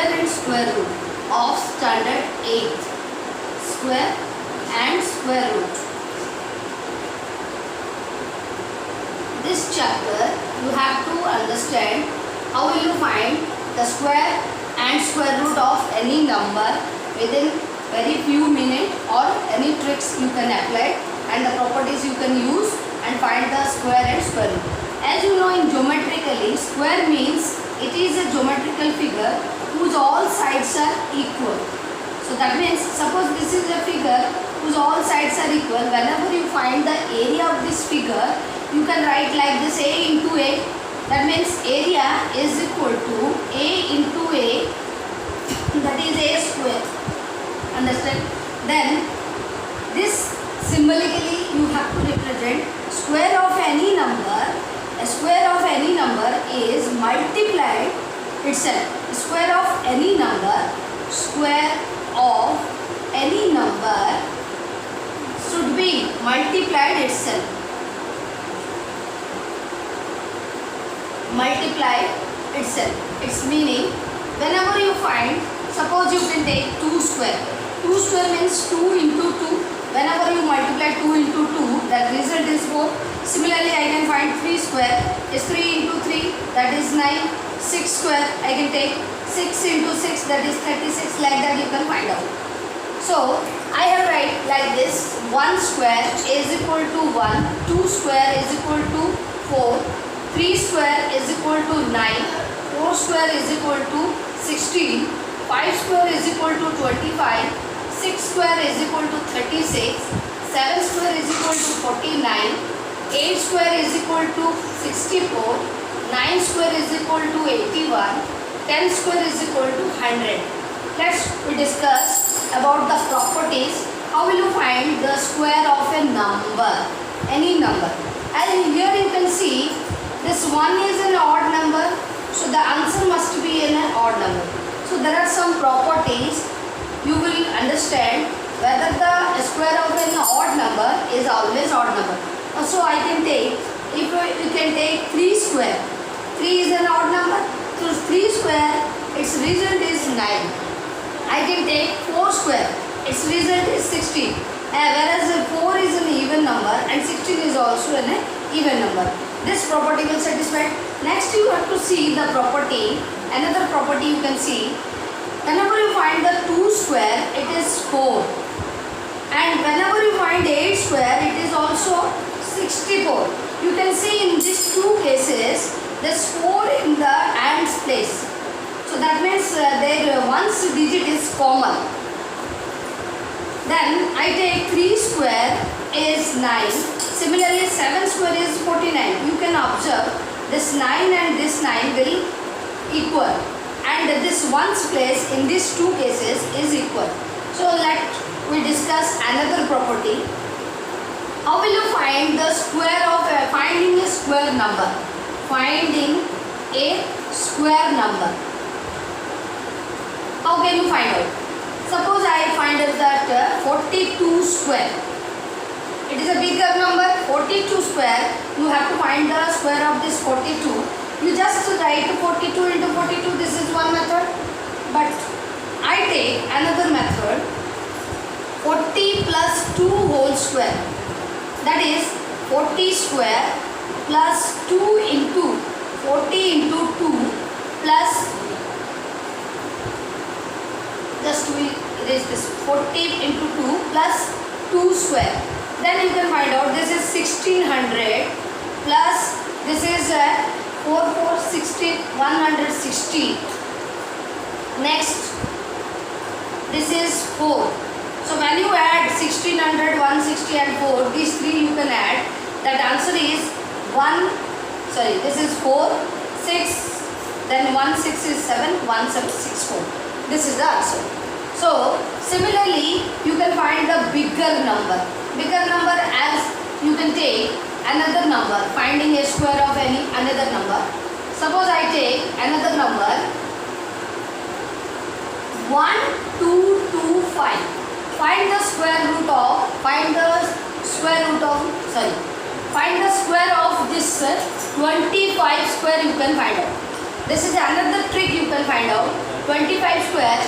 square and square root of standard 8. Square and square root. This chapter you have to understand how will you find the square and square root of any number within very few minutes, or any tricks you can apply and the properties you can use and find the square and square root. As you know, in geometrically, square means it is a geometrical figure whose all sides are equal. So that means, suppose this is a figure whose all sides are equal. Whenever you find the area of this figure, you can write like this: A into A. That means area is equal to A into A, that is A square. Understand? Then this symbolically you have to represent square of any number. A square of any number is multiplied itself. Square of any number, square of any number should be multiplied itself. Multiply itself. Its meaning, whenever you find, suppose you can take 2 square. 2 square means 2 into 2. Whenever you multiply 2 into 2, that result is 4. Similarly, I can find 3 square is 3 into 3, that is 9. 6 square, I can take 6 into 6, that is 36. Like that you can find out. So I have write like this: 1 square is equal to 1, 2 square is equal to 4, 3 square is equal to 9, 4 square is equal to 16, 5 square is equal to 25, 6 square is equal to 36, 7 square is equal to 49, 8 square is equal to 64, 9 square is equal to 81, 10 square is equal to 100. Let's discuss about the properties. How will you find the square of a number, any number? And here you can see this 1 is an odd number, so the answer must be an odd number. So there are some properties you will understand whether the square of an odd number is always odd number. So I can take, if you can take 3 square. 3 is an odd number, so 3 square, its result is 9. I can take 4 square, its result is 16. Whereas 4 is an even number and 16 is also an even number. This property will satisfy. Next you have to see the property. Another property you can see. Whenever you find the 2 square, it is 4. And whenever you find 8 square, it is also 64. You can see in these two cases, there's 4 in the ands place. So that means their one's digit is common. Then I take 3 square is 9. Similarly, 7 square is 49. You can observe this 9 and this 9 will equal. And this one's place in these two cases is equal. So let we discuss another property. How will you find the square of finding a square number? Finding a square number. How can you find out? Suppose I find out that 42 square. It is a bigger number, 42 square. You have to find the square of this 42. You just write 42 into 42. This is one method. But I take another method. 40 plus 2 whole square. That is 40 square plus 2 into 40 into 2 plus, just we erase this, 40 into 2 plus 2 square. Then you can find out this is 1600 plus this is 160. Next, this is 4. So when you add 1600, 160 and 4, these three you can add. That answer is this is 4, 6, then 1, 6 is 7, 1, 7, 6, 4. This is the answer. So similarly, you can find the bigger number. Bigger number as you can take another number, finding a square of any another number. Suppose I take another number 1225. Find the square root of this 25 square you can find out. This is another trick you can find out. 25 square.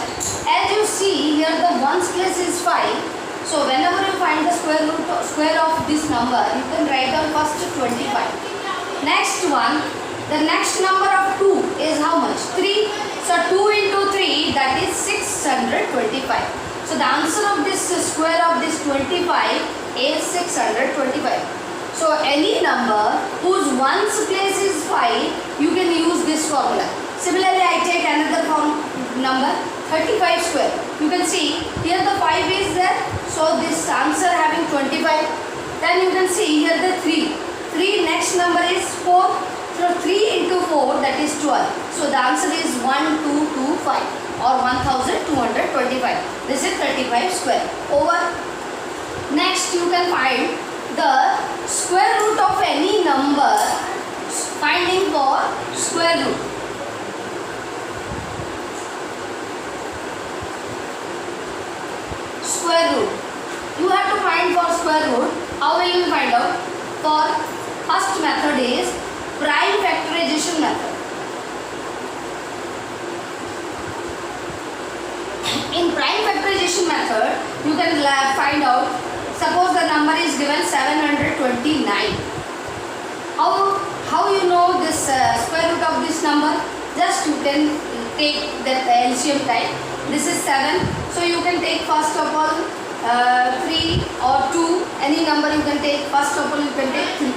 As you see here, the ones place is 5. So whenever you find the square of this number, you can write down first 25. Next one, the next number of 2 is how much? 3. So 2 into 3, that is 625. So the answer of this square of this 25 is 625. So any number whose ones place is 5, you can use this formula. Similarly, I take another number 35 square. You can see here the 5 is there. So this answer having 25. Then you can see here the 3. 3 next number is 4. So 3 into 4, that is 12. So the answer is 1225 or 1225. This is 35 square. Over. Next you can find the square root of any number, finding for square root. Square root. You have to find for square root. How will you find out? For first method is prime factorization method. In prime factorization method, you can find out, suppose the number is given 729. How you know this square root of this number? Just you can take that LCM type. This is 7. So you can take first of all 3 or 2. Any number you can take. First of all you can take 3.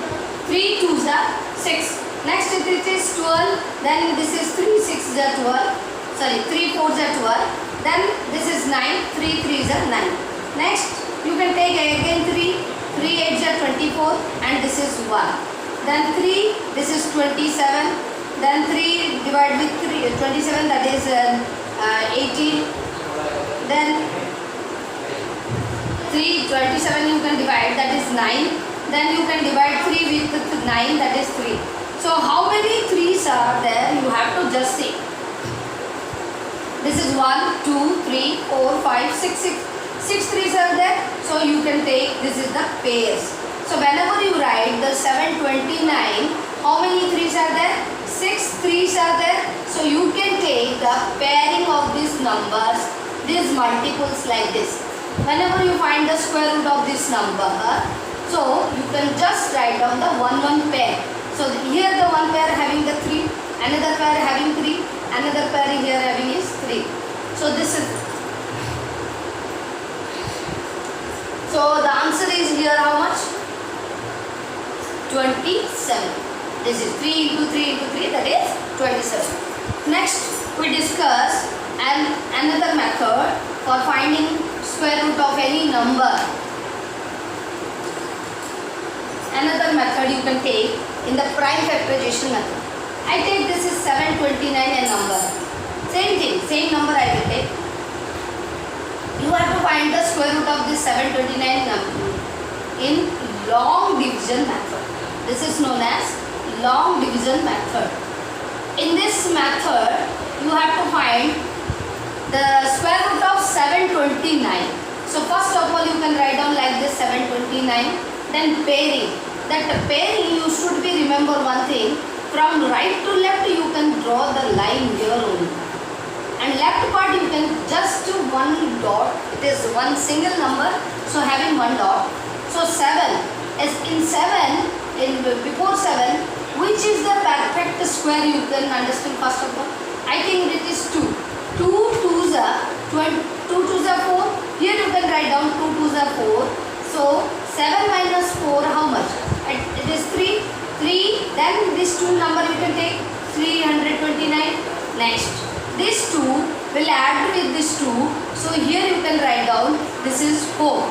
3 2s are 6. Next it is 12. Then this is 3 6s are 12. Sorry, 3 4s are 12. Then this is 9. 3 3s are 9. Next you can take again 3. 3 8s are 24. And this is 1. Then 3. This is 27. Then 3 divided with 3. 27, that is 18. Then 3 27 you can divide, that is 9. Then you can divide 3 with 9, that is 3. So how many 3's are there? You have to just see. This is 1 2 3 4 5 6 6 3's are there. So you can take, this is the pairs. So whenever you write the 729, how many 3's are there? 6 3's are there. So you can take the pairing of these numbers, these multiples like this. Whenever you find the square root of this number, so you can just write down the 1 pair. So here the one pair having the 3, another pair having 3, another pair here having is 3. So this is, so the answer is here how much? 27. This is 3 into 3 into 3, that is 27. Next we discuss another method for finding square root of any number. Another method you can take in the prime factorization method. I take this is 729 a number. Same thing, same number I will take. You have to find the square root of this 729 number in long division method. This is known as long division method. In this method, you have to find the square root of 729. So first of all, you can write down like this 729. Then pairing. That pairing you should be remember one thing. From right to left you can draw the line here only. And left part you can just do one dot. It is one single number. So having one dot. So 7 is in 7. Before 7, which is the perfect square you can understand first of all? I think it is 2. 2 2s are 2 2s are 4. Here you can write down 2 2s are 4. So 7 minus 4 how much? It is 3. 3. Then this 2 number you can take 329. Next, this 2 will add with this 2. So here you can write down this is 4.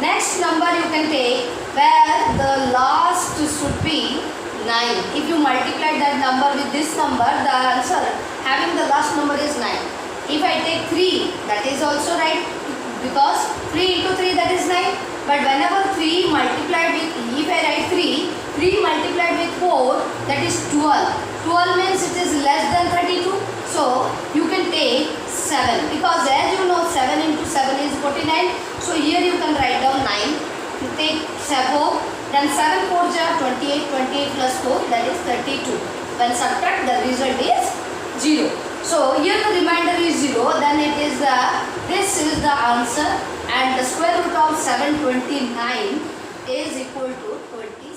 Next number you can take where the last should be 9. If you multiply that number with this number, the answer having the last number is 9. If I take 3, that is also right, because 3 into 3 that is 9. But whenever 3 multiplied with, if I write 3 multiplied with 4, that is 12. 12 means it is less than 32. So you can take 7, because as you know 7 into 7 is 49. So here you can write down 9. You take 4, then 7 4s are 28, 28 plus 4, that is 32. When subtract, the result is 0. So here the ratio, then it is this is the answer, and the square root of 729 is equal to 20.